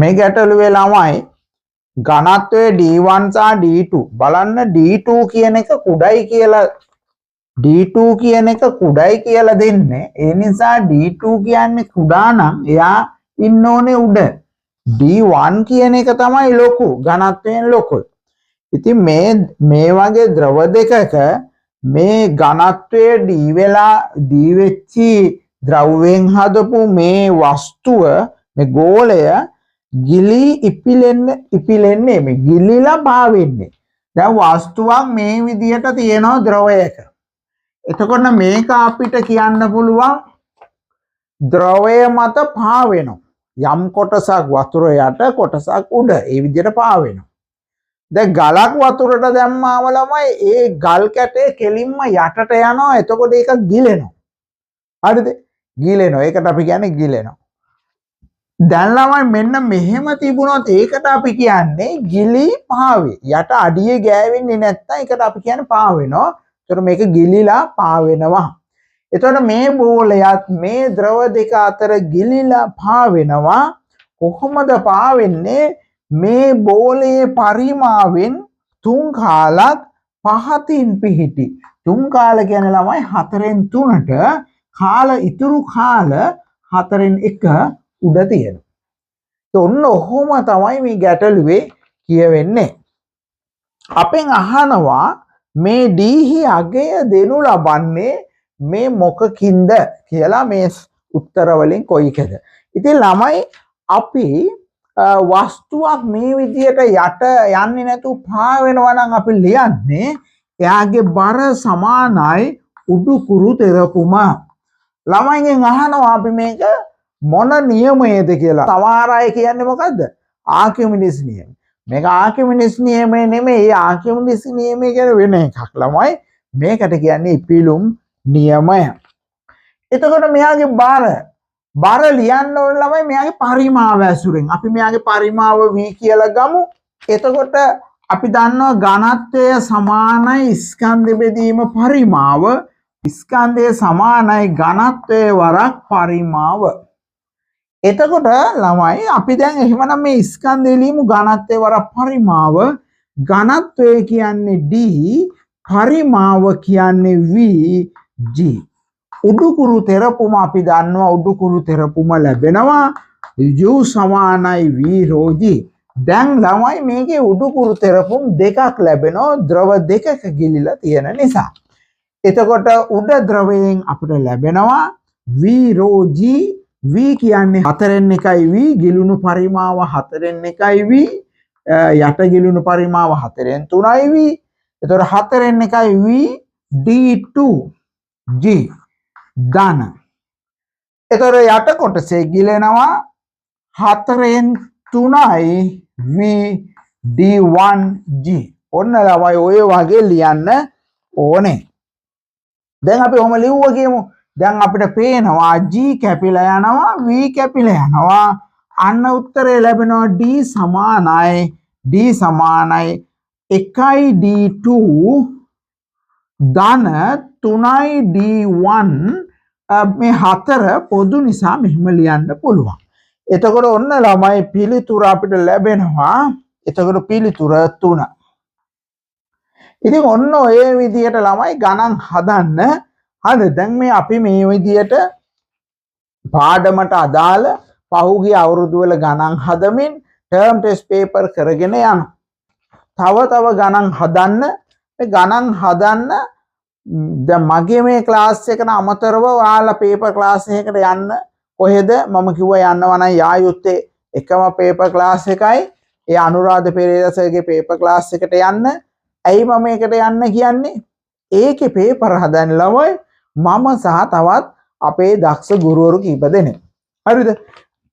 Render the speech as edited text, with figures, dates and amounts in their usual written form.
මේ ගැටලුවේ ළමයි ඝනත්වයේ d1 සහ d2 බලන්න d2 කියන එක කුඩයි කියලා දෙන්නේ. ඒ නිසා d2 කියන්නේ කුඩා නම් එයා ඉන්න ඕනේ උඩ. d1 කියන එක තමයි ලොකු, ඝනත්වයෙන් ලොකු. ඉතින් මේ වගේ ද්‍රව දෙකක මේ ඝනත්වයේ d වෙච්චි ද්‍රවයෙන් හදපු මේ වස්තුව, මේ ගෝලය ගිලී ඉපිලෙන්නේ මේ ගිලිලා පාවෙන්නේ. දැන් වස්තුවක් මේ විදිහට තියෙනවා ද්‍රවයක. එතකොට මේක අපිට කියන්න පුළුවන් ද්‍රවය මත පාවෙනවා. යම් කොටසක් වතුර යට කොටසක් උඩ ඒ විදිහට පාවෙනවා. දැන් ගලක් වතුරට දැම්මාම ළමයි ඒ ගල් කැටේ කෙලින්ම යටට යනවා. එතකොට ඒක ගිලෙනවා. හරිද? ගිලෙනවා. ඒකට අපි කියන්නේ ගිලෙනවා. දැන් ළමයි මෙන්න මෙහෙම තිබුණොත් ඒකට අපි කියන්නේ ගිලී පාවේ. යට අඩිය ගෑවෙන්නේ නැත්නම් ඒකට අපි කියන්නේ පාවෙනවා. ඒතර මේක ගිලිලා පාවෙනවා. එතකොට මේ බෝලයත් මේ ද්‍රව දෙක අතර ගිලිලා පාවෙනවා. කොහොමද පාවෙන්නේ? මේ බෝලයේ පරිමාවෙන් 3 කාලක් පහතින් පිහිටි. 3 කාල කියන්නේ ළමයි 4න් 3ට කාල ඉතුරු කාල 4න් 1 උඩ තියෙනවා. ඔන්න ඔහොම තමයි මේ ගැටලුවේ කියවෙන්නේ. අපෙන් අහනවා මේ d හි අගය දෙනු ලබන්නේ මේ මොකකින්ද කියලා මේ උත්තර වලින් කොයිකද? ඉතින් ළමයි අපි වස්තුවක් මේ විදියට යට යන්නේ නැතුව පාවෙනවා නම් අපි ලියන්නේ එයාගේ බර සමානයි උඩුකුරු තෙරපුම. ළමයිගෙන් අහනවා අපි මේක මොන නියමයේද කියලා. සමහර අය කියන්නේ මොකද්ද? ආකිමිඩිස් නියමය. මේක ආකිමිඩිස් නියමය නෙමෙයි. ආකිමිඩිස් නියමය කියන්නේ වෙන එකක් ළමයි. මේකට කියන්නේ ඉපිලුම් නියමය. එතකොට මෙයාගේ බර ලියන්න ඕන ළමයි මෙයාගේ පරිමාව ඇසුරෙන්. අපි මෙයාගේ පරිමාව v කියලා ගමු. එතකොට අපි දන්නවා ඝනත්වය සමානයි ස්කන්ධ බෙදීම පරිමාව. ස්කන්ධය සමානයි ඝනත්වයේ වරක් පරිමාව. එතකොට ළමයි අපි දැන් එහෙමනම් මේ ස්කන්ධය ලියමු ඝනත්වයේ වරක් පරිමාව. ඝනත්වය කියන්නේ d, පරිමාව කියන්නේ v g. උඩුකුරු තෙරපුම අපි දන්නවා උඩුකුරු තෙරපුම ලැබෙනවා u සමානයි v rho g. දැන් ළමයි මේකේ උඩුකුරු තෙරපුම් දෙකක් ලැබෙනවා ද්‍රව දෙකක ගිලිලා තියෙන නිසා. එතකොට උඩ ද්‍රවයෙන් අපිට ලැබෙනවා v rho g. v කියන්නේ 4න් 1යි v, ගිලුණු පරිමාව 4න් 1යි v, යට ගිලුණු පරිමාව 4න් 3යි v. එතකොට 4න් 1යි v d2 g ධන. එතකොට යට කොටසේ ගිලෙනවා 4න් 3යි v d1 g. ඔන්න ළමයි ඔය වගේ ලියන්න ඕනේ. දැන් අපි ඔහම ලිව්වා කියමු. දැන් අපිට පේනවා g කැපිලා යනවා v කැපිලා යනවා. අන්න උත්තරේ ලැබෙනවා d සමානයි 1යි d2 ධන 3යි d1. මේ 4 පොදු නිසා මෙහෙම ලියන්න පුළුවන්. එතකොට ඔන්න ළමයි පිළිතුර අපිට ලැබෙනවා. එතකොට පිළිතුර 3. ඉතින් ඔන්න ඔය විදිහට ළමයි ගණන් හදන්න. හරිද? දැන් මේ අපි මේ විදිහට පාඩමට අදාළ පහුගිය අවුරුදු වල ගණන් හදමින් ටර්ම් ටෙස්ට් පේපර් කරගෙන යනවා. තව ගණන් හදන්න. මේ ගණන් හදන්න දැන් මගේ මේ ක්ලාස් එකට අමතරව ඔයාලා පේපර් ක්ලාස් එකකට යන්න කොහෙද මම කිව්වා යනවා නම් යා යුත්තේ එකම පේපර් ක්ලාස් එකයි. ඒ අනුරාධ පෙරේරා සර්ගේ පේපර් ක්ලාස් එකට යන්න. ඇයි මම මේකට යන්න කියන්නේ? ඒකේ පේපර් හදන්න ළමයි මම සහ තවත් අපේ දක්ෂ ගුරුවරු කීප දෙනෙක්. හරිද?